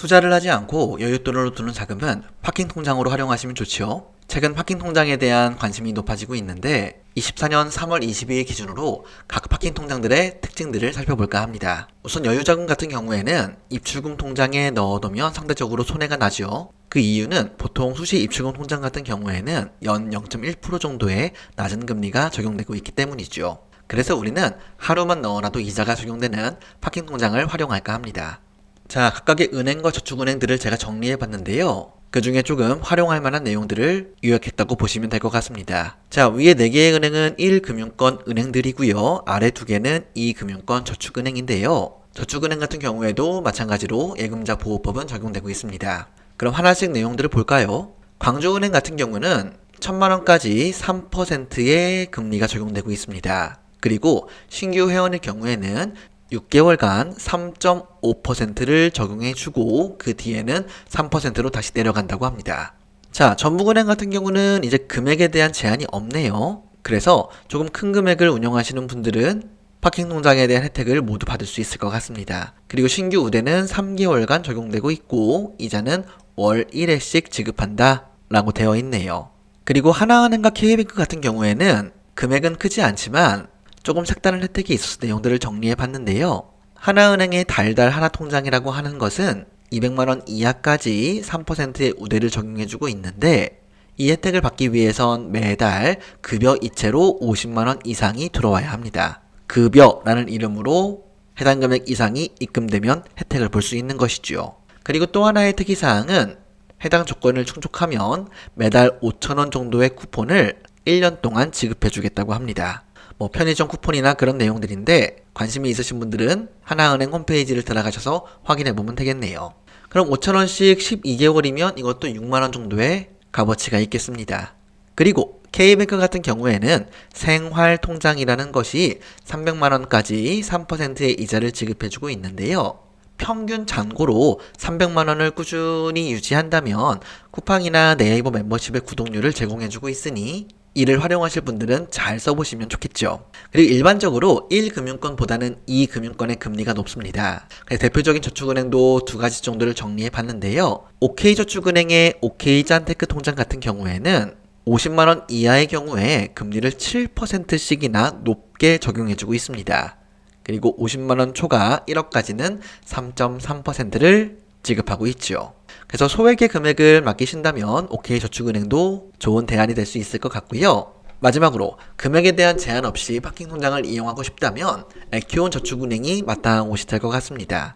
투자를 하지 않고 여윳돈으로 두는 자금은 파킹 통장으로 활용하시면 좋지요. 최근 파킹 통장에 대한 관심이 높아지고 있는데 24년 3월 22일 기준으로 각 파킹 통장들의 특징들을 살펴볼까 합니다. 우선 여유자금 같은 경우에는 입출금 통장에 넣어두면 상대적으로 손해가 나죠. 그 이유는 보통 수시 입출금 통장 같은 경우에는 연 0.1% 정도의 낮은 금리가 적용되고 있기 때문이죠. 그래서 우리는 하루만 넣어놔도 이자가 적용되는 파킹 통장을 활용할까 합니다. 자, 각각의 은행과 저축은행들을 제가 정리해 봤는데요. 그 중에 조금 활용할 만한 내용들을 요약했다고 보시면 될 것 같습니다. 자, 위에 4개의 은행은 1금융권 은행들이고요. 아래 2개는 2금융권 저축은행인데요. 저축은행 같은 경우에도 마찬가지로 예금자 보호법은 적용되고 있습니다. 그럼 하나씩 내용들을 볼까요? 광주은행 같은 경우는 1000만원까지 3%의 금리가 적용되고 있습니다. 그리고 신규 회원의 경우에는 6개월간 3.5%를 적용해주고 그 뒤에는 3%로 다시 내려간다고 합니다. 자, 전북은행 같은 경우는 이제 금액에 대한 제한이 없네요. 그래서 조금 큰 금액을 운영하시는 분들은 파킹 통장에 대한 혜택을 모두 받을 수 있을 것 같습니다. 그리고 신규 우대는 3개월간 적용되고 있고 이자는 월 1회씩 지급한다 라고 되어 있네요. 그리고 하나은행과 K뱅크 같은 경우에는 금액은 크지 않지만 조금 색다른 혜택이 있어서 내용들을 정리해 봤는데요. 하나은행의 달달 하나통장이라고 하는 것은 200만원 이하까지 3%의 우대를 적용해주고 있는데 이 혜택을 받기 위해선 매달 급여 이체로 50만원 이상이 들어와야 합니다. 급여라는 이름으로 해당 금액 이상이 입금되면 혜택을 볼 수 있는 것이죠. 그리고 또 하나의 특이사항은 해당 조건을 충족하면 매달 5,000원 정도의 쿠폰을 1년 동안 지급해주겠다고 합니다. 편의점 쿠폰이나 그런 내용들인데 관심이 있으신 분들은 하나은행 홈페이지를 들어가셔서 확인해보면 되겠네요. 그럼 5,000원씩 12개월이면 이것도 6만원 정도의 값어치가 있겠습니다. 그리고 K뱅크 같은 경우에는 생활통장이라는 것이 300만원까지 3%의 이자를 지급해주고 있는데요. 평균 잔고로 300만원을 꾸준히 유지한다면 쿠팡이나 네이버 멤버십의 구독료를 제공해주고 있으니 이를 활용하실 분들은 잘 써보시면 좋겠죠. 그리고 일반적으로 1금융권보다는 2금융권의 금리가 높습니다. 대표적인 저축은행도 2가지 정도를 정리해 봤는데요. OK저축은행의 OK짠테크 통장 같은 경우에는 50만원 이하의 경우에 금리를 7%씩이나 높게 적용해주고 있습니다. 그리고 50만원 초과 1억까지는 3.3%를 지급하고 있죠. 그래서 소액의 금액을 맡기신다면 OK저축은행도 좋은 대안이 될 수 있을 것 같고요. 마지막으로 금액에 대한 제한 없이 파킹 통장을 이용하고 싶다면 에큐온 저축은행이 마땅한 곳이 될 것 같습니다.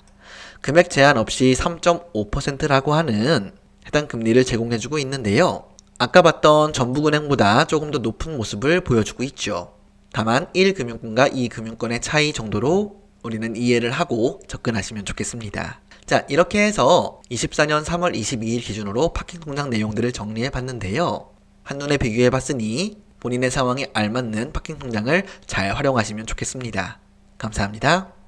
금액 제한 없이 3.5%라고 하는 해당 금리를 제공해주고 있는데요. 아까 봤던 전북은행보다 조금 더 높은 모습을 보여주고 있죠. 다만 1금융권과 2금융권의 차이 정도로 우리는 이해를 하고 접근하시면 좋겠습니다. 자, 이렇게 해서 24년 3월 22일 기준으로 파킹 통장 내용들을 정리해 봤는데요. 한눈에 비교해 봤으니 본인의 상황에 알맞는 파킹 통장을 잘 활용하시면 좋겠습니다. 감사합니다.